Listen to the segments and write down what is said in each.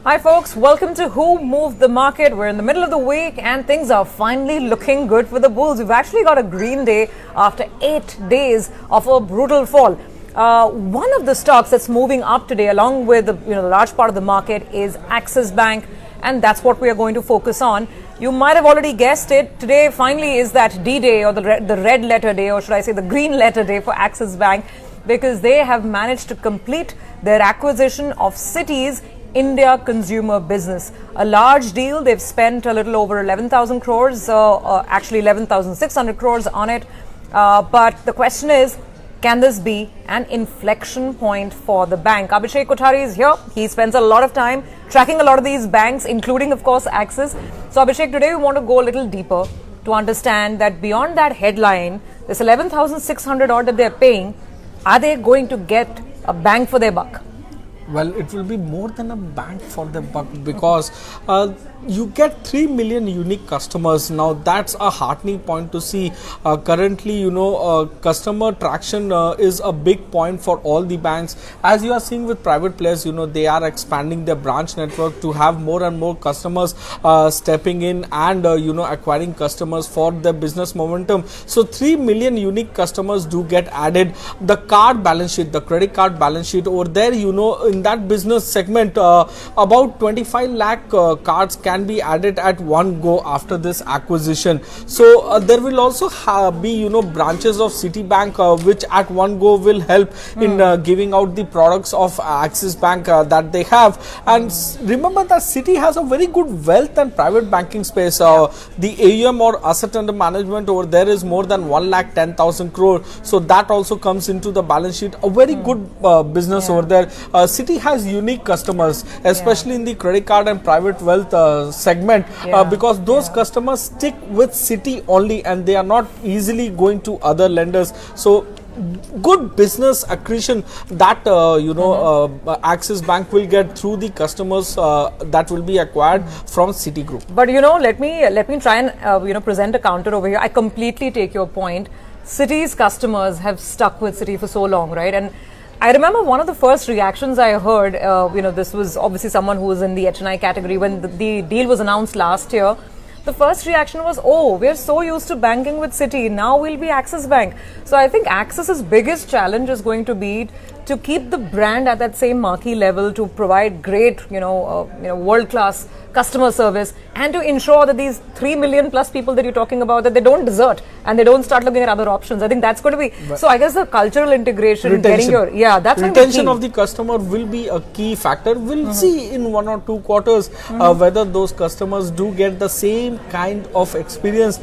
Hi folks, welcome to Who Moved the Market. We're in the middle of the week and things are finally looking good for the bulls. We've actually got a green day after 8 days of a brutal fall. One of the stocks that's moving up today along with the large part of the market is Axis Bank, and that's what we are going to focus on. You might have already guessed it. Today finally is that D-Day, or the red letter day, or should I say the green letter day for Axis Bank, because they have managed to complete their acquisition of Citi's India consumer business. A large deal. They've spent a little over 11,000 crores, actually 11,600 crores on it. But the question is, can this be an inflection point for the bank? Abhishek Kothari is here. He spends a lot of time tracking a lot of these banks, including, of course, Axis. So, Abhishek, today we want to go a little deeper to understand that beyond that headline, this 11,600 odd that they're paying, are they going to get a bang for their buck? Well, it will be more than a bang for the buck, because you get 3 million unique customers. Now that's a heartening point to see. Currently, customer traction is a big point for all the banks. As you are seeing with private players, they are expanding their branch network to have more and more customers stepping in and acquiring customers for their business momentum. So 3 million unique customers do get added. The card balance sheet, the credit card balance sheet over there, in that business segment, about 25 lakh cards can be added at one go after this acquisition. So there will also be branches of Citibank which at one go will help in giving out the products of Axis Bank that they have. And remember that Citi has a very good wealth and private banking space. The AUM, or asset under management, over there is more than 1,10,000 crore. So that also comes into the balance sheet. A very good business over there. Citi has unique customers, especially in the credit card and private wealth segment, because those customers stick with Citi only and they are not easily going to other lenders. So good business accretion that Axis Bank will get through the customers that will be acquired from Citigroup. But let me try and present a counter over here. I completely take your point. Citi's customers have stuck with Citi for so long, right? And I remember one of the first reactions I heard, this was obviously someone who was in the HNI category when the deal was announced last year. The first reaction was, oh, we're so used to banking with Citi, now we'll be Axis Bank. So I think Axis's biggest challenge is going to be to keep the brand at that same marquee level, to provide great, world-class customer service, and to ensure that these 3 million plus people that you're talking about, that they don't desert and they don't start looking at other options. I think that's going to be, so I guess the cultural integration, that's retention of the customer will be a key factor. We'll see in 1 or 2 quarters whether those customers do get the same kind of experience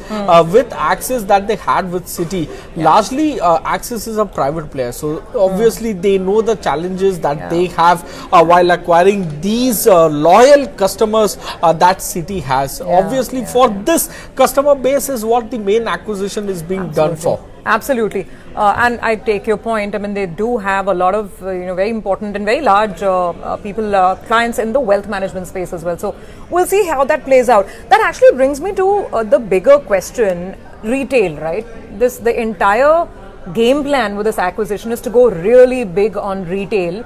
with Axis that they had with Citi. Largely, Axis is a private player, so obviously they know the challenges that they have while acquiring these loyal customers that Citi has. Obviously, for this customer base is what the main acquisition is being done for. Absolutely. And I take your point. I mean, they do have a lot of, very important and very large clients in the wealth management space as well. So we'll see how that plays out. That actually brings me to the bigger question, retail, right? The entire game plan with this acquisition is to go really big on retail.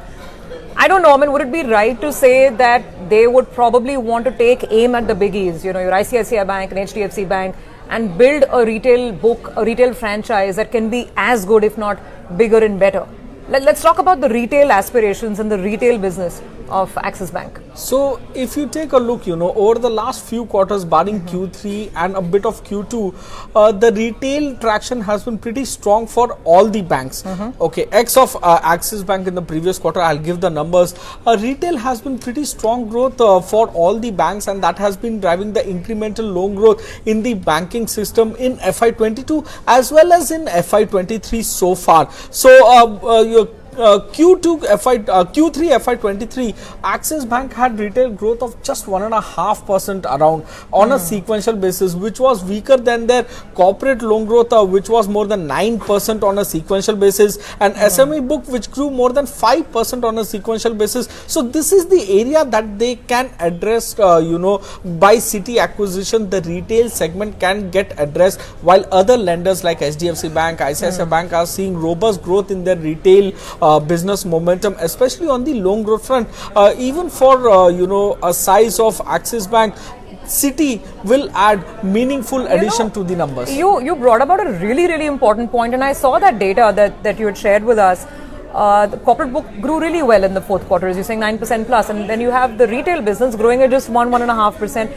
I don't know, I mean, would it be right to say that they would probably want to take aim at the biggies, your ICICI Bank and HDFC Bank, and build a retail book, a retail franchise that can be as good, if not bigger and better? Let's talk about the retail aspirations and the retail business of Axis Bank. So if you take a look, over the last few quarters, barring Q3 and a bit of Q2, the retail traction has been pretty strong for all the banks. Okay, X of Axis Bank in the previous quarter, I'll give the numbers. Retail has been pretty strong growth for all the banks, and that has been driving the incremental loan growth in the banking system in FY22 as well as in FY23 so far. So Q3 FY23, Axis Bank had retail growth of just 1.5% around on a sequential basis, which was weaker than their corporate loan growth, which was more than 9% on a sequential basis, and SME book, which grew more than 5% on a sequential basis. So this is the area that they can address, by Citi acquisition. The retail segment can get addressed, while other lenders like HDFC Bank, ICICI Bank are seeing robust growth in their retail business momentum, especially on the loan growth front. Even for a size of Axis Bank, Citi will add meaningful addition to the numbers. You brought about a really important point, and I saw that data that you had shared with us. The corporate book grew really well in the fourth quarter, as you're saying, 9% plus, and then you have the retail business growing at just 1.5%.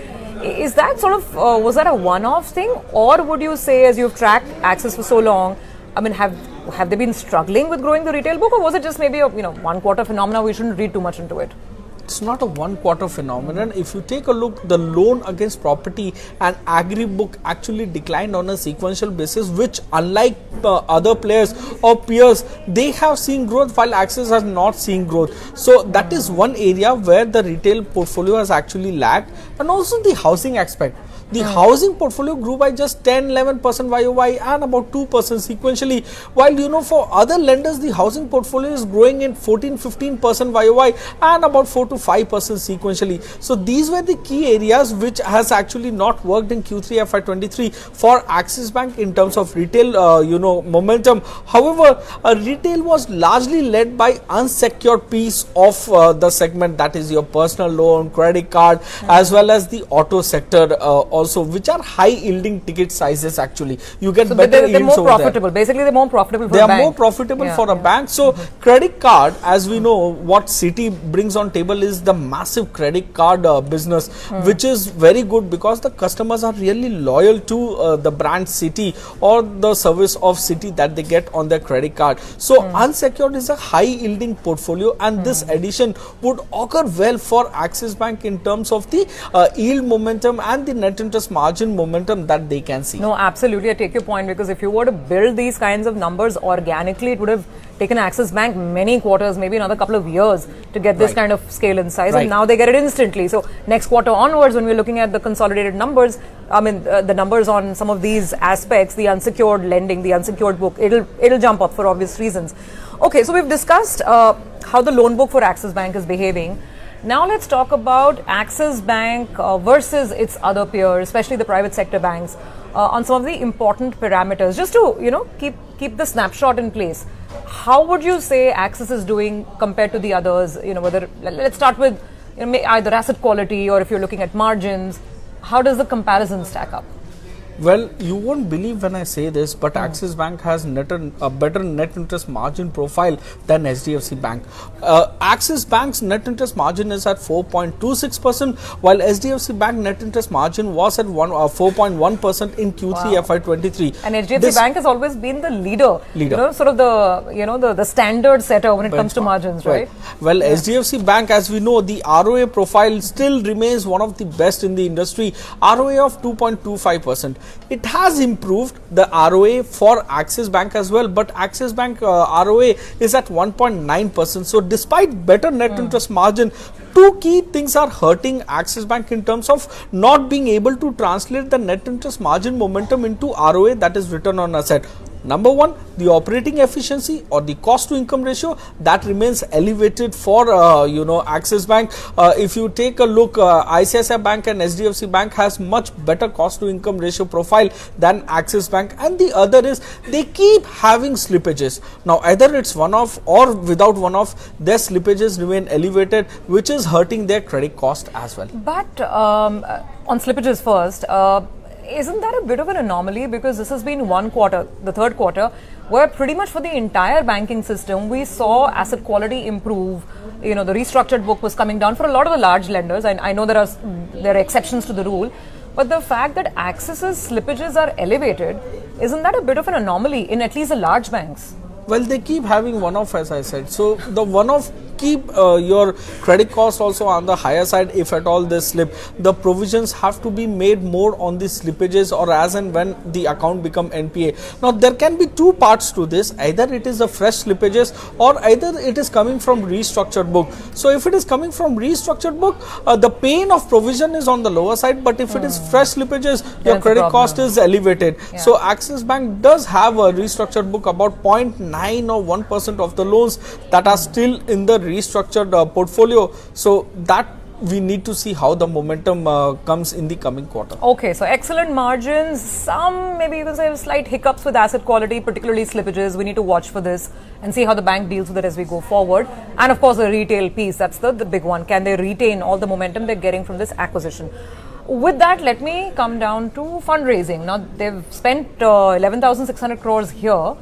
Is that sort of was that a one-off thing, or would you say, as you've tracked Axis for so long, I mean, have they been struggling with growing the retail book, or was it just maybe a 1 quarter phenomena? We shouldn't read too much into it. It's not a 1 quarter phenomenon. If you take a look, the loan against property and agri book actually declined on a sequential basis, which unlike other players or peers, they have seen growth while Axis has not seen growth. So that is one area where the retail portfolio has actually lagged, and also the housing aspect. The housing portfolio grew by just 10-11% YOY and about 2% sequentially, while for other lenders the housing portfolio is growing in 14-15% YOY and about 4-5% sequentially. So these were the key areas which has actually not worked in Q3 FY23 for Axis Bank in terms of retail momentum. However, retail was largely led by unsecured piece of the segment, that is your personal loan, credit card, as well as the auto sector also, which are high yielding ticket sizes. Actually, you get better yields. They're more profitable. Basically, they're more profitable for a bank. They are more profitable for a bank. So credit card, as we know, what Citi brings on table is the massive credit card business, which is very good because the customers are really loyal to the brand Citi or the service of Citi that they get on their credit card. So unsecured is a high yielding portfolio, and this addition would augur well for Axis Bank in terms of the yield momentum and the net interest margin momentum that they can see. No, absolutely. I take your point, because if you were to build these kinds of numbers organically, it would have taken Axis Bank many quarters, maybe another couple of years to get this kind of scale and size, and now they get it instantly. So next quarter onwards, when we're looking at the consolidated numbers, I mean the numbers on some of these aspects, the unsecured lending, the unsecured book, it'll jump up for obvious reasons. Okay, so we've discussed how the loan book for Axis Bank is behaving. Now let's talk about Axis Bank versus its other peers, especially the private sector banks, on some of the important parameters. Just to keep the snapshot in place, how would you say Axis is doing compared to the others? Whether let's start with either asset quality, or if you're looking at margins, how does the comparison stack up? Well, you won't believe when I say this, but Axis Bank has a better net interest margin profile than HDFC Bank. Axis Bank's net interest margin is at 4.26%, while HDFC Bank net interest margin was at 4.1% in Q3 FY23. And HDFC Bank has always been the leader. Sort of the standard setter when it comes to margins, right? Well, HDFC Bank, as we know, the ROA profile still remains one of the best in the industry, ROA of 2.25%. It has improved the ROA for Axis Bank as well, but Axis Bank ROA is at 1.9%. So despite better net interest margin, two key things are hurting Axis Bank in terms of not being able to translate the net interest margin momentum into ROA, that is return on asset. Number one, the operating efficiency or the cost to income ratio that remains elevated for Axis Bank. If you take a look, ICICI Bank and HDFC Bank has much better cost to income ratio profile than Axis Bank, and the other is they keep having slippages. Now either it's one-off or without one-off, their slippages remain elevated, which is hurting their credit cost as well. But on slippages first, isn't that a bit of an anomaly, because this has been 1 quarter, the third quarter, where pretty much for the entire banking system we saw asset quality improve. The restructured book was coming down for a lot of the large lenders, and I know there are exceptions to the rule, but the fact that Axis's slippages are elevated, isn't that a bit of an anomaly in at least the large banks? Well, they keep having one-off, as I said. So the one-off keep your credit cost also on the higher side if at all they slip. The provisions have to be made more on the slippages or as and when the account become NPA. Now there can be two parts to this. Either it is a fresh slippages or either it is coming from restructured book. So if it is coming from restructured book, the pain of provision is on the lower side, but if it is fresh slippages, your credit cost is elevated. Yeah. So Axis Bank does have a restructured book, about 0.9 or 1% of the loans that are still in the restructured portfolio. So that we need to see how the momentum comes in the coming quarter. Okay, so excellent margins, some maybe you can say slight hiccups with asset quality, particularly slippages. We need to watch for this and see how the bank deals with it as we go forward. And of course, the retail piece, that's the big one. Can they retain all the momentum they're getting from this acquisition? With that, let me come down to fundraising. Now, they've spent 11,600 crores here.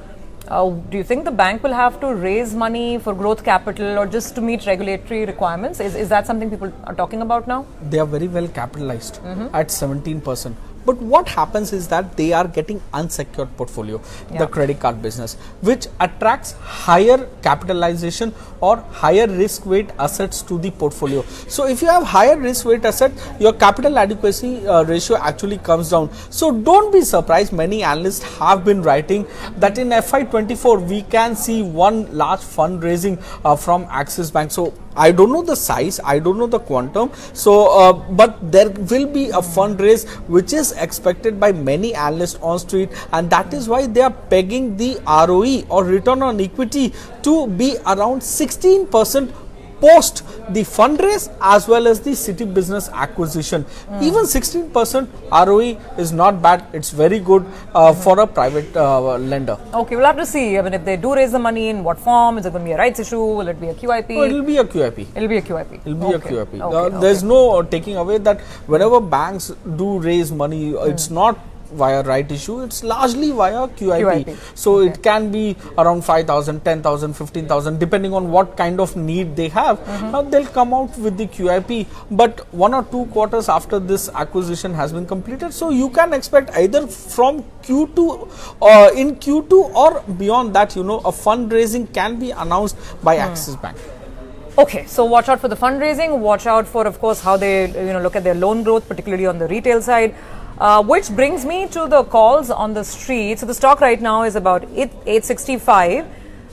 Do you think the bank will have to raise money for growth capital or just to meet regulatory requirements? Is that something people are talking about now? They are very well capitalized at 17%. But what happens is that they are getting unsecured portfolio, the credit card business, which attracts higher capitalization or higher risk weight assets to the portfolio. So if you have higher risk weight asset, your capital adequacy ratio actually comes down. So don't be surprised, many analysts have been writing that in FY24 we can see one large fundraising from Axis Bank. So I don't know the size, I don't know the quantum, so but there will be a fundraise which is expected by many analysts on street, and that is why they are pegging the ROE or return on equity to be around 16% post the fundraise as well as the Citi business acquisition. Even 16% ROE is not bad. It's very good for a private lender. Okay, we'll have to see. I mean, if they do raise the money, in what form? Is it going to be a rights issue? Will it be a QIP? No, it will be a QIP. It'll be a QIP. It will be a QIP. There's no taking away that whenever banks do raise money, it's not via right issue, it's largely via QIP. So it can be around 5,000, 10,000, 15,000, depending on what kind of need they have. They'll come out with the QIP, but 1 or 2 quarters after this acquisition has been completed. So you can expect either from Q2 in Q2 or beyond that, a fundraising can be announced by Axis Bank. Okay, so watch out for the fundraising. Watch out for, of course, how they look at their loan growth, particularly on the retail side. Which brings me to the calls on the street. So the stock right now is about 865.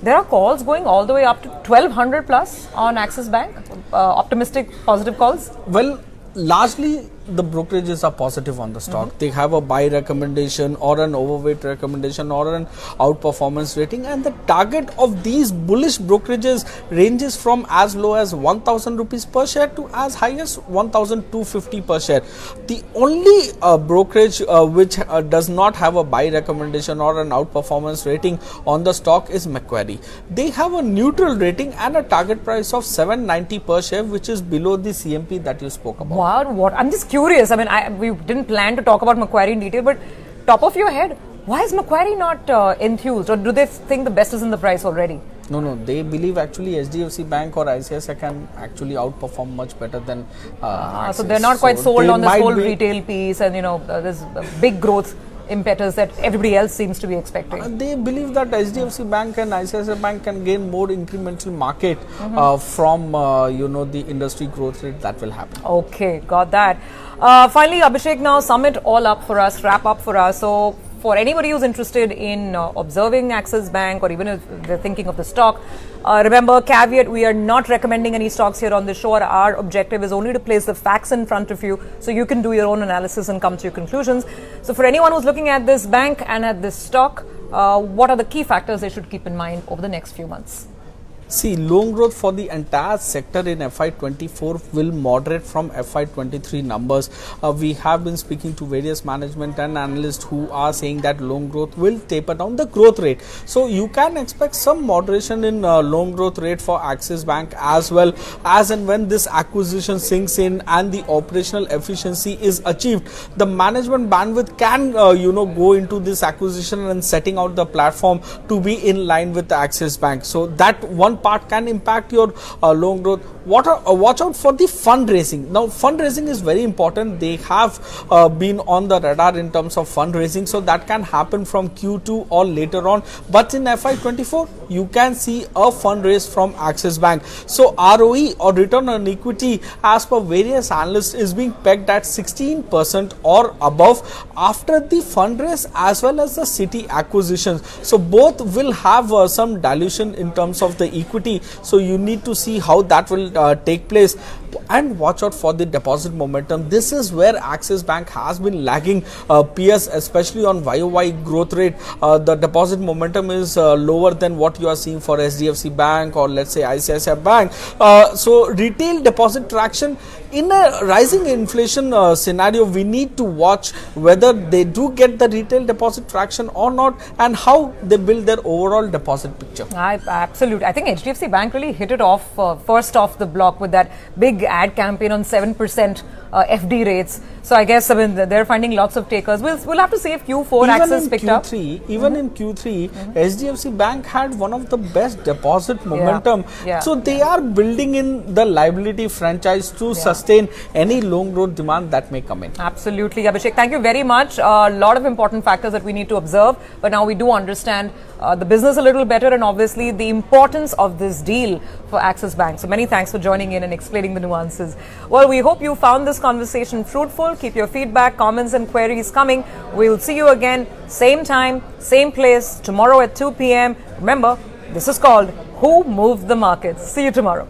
There are calls going all the way up to 1200 plus on Axis Bank. Optimistic, positive calls? Well, largely the brokerages are positive on the stock. They have a buy recommendation or an overweight recommendation or an outperformance rating, and the target of these bullish brokerages ranges from as low as 1,000 rupees per share to as high as 1,250 per share. The only brokerage which does not have a buy recommendation or an outperformance rating on the stock is Macquarie. They have a neutral rating and a target price of 790 per share, which is below the CMP that you spoke about. Wow, what? I'm just curious. I mean, we didn't plan to talk about Macquarie in detail, but top of your head, why is Macquarie not enthused, or do they think the best is in the price already? No, they believe actually HDFC Bank or ICICI can actually outperform much better than so they're not quite sold on this whole retail piece, and there's a big growth impetus that everybody else seems to be expecting. They believe that HDFC Bank and ICICI Bank can gain more incremental market from the industry growth rate that will happen. Okay, got that. Finally, Abhishek, now sum it all up for us, wrap up for us. So for anybody who's interested in observing Axis Bank, or even if they're thinking of the stock, remember, caveat, we are not recommending any stocks here on the show. Our objective is only to place the facts in front of you so you can do your own analysis and come to your conclusions. So for anyone who's looking at this bank and at this stock, what are the key factors they should keep in mind over the next few months? See, loan growth for the entire sector in FY24 will moderate from FY23 numbers. We have been speaking to various management and analysts who are saying that loan growth will taper down the growth rate. So you can expect some moderation in loan growth rate for Axis Bank, as well as and when this acquisition sinks in and the operational efficiency is achieved. The management bandwidth can go into this acquisition and setting out the platform to be in line with the Axis Bank. So that one part can impact your loan growth. Watch out for the fundraising. Now, fundraising is very important. They have been on the radar in terms of fundraising, so that can happen from Q2 or later on. But in FY24, you can see a fundraise from Axis Bank. So ROE or return on equity, as per various analysts, is being pegged at 16% or above after the fundraise as well as the Citi acquisitions. So both will have some dilution in terms of the equity. So you need to see how that will take place. and watch out for the deposit momentum. This is where Axis Bank has been lagging peers, especially on YOY growth rate. The deposit momentum is lower than what you are seeing for SDFC Bank or let's say ICICI Bank. So retail deposit traction in a rising inflation scenario, we need to watch whether they do get the retail deposit traction or not, and how they build their overall deposit picture. Absolutely. I think HDFC Bank really hit it off first off the block with that big ad campaign on 7% FD rates. So I guess they're finding lots of takers. We'll have to see if Q4 Axis picked up. Even in Q3, HDFC Bank had one of the best deposit momentum. So they are building in the liability franchise to sustain any loan growth demand that may come in. Absolutely, Abhishek. Thank you very much. A lot of important factors that we need to observe, but now we do understand the business a little better, and obviously the importance of this deal for Axis Bank. So many thanks for joining in and explaining the nuances. Well, we hope you found this conversation fruitful. Keep your feedback, comments and queries coming. We'll see you again, same time, same place, tomorrow at 2 p.m. Remember, this is called Who Moved the Markets. See you tomorrow.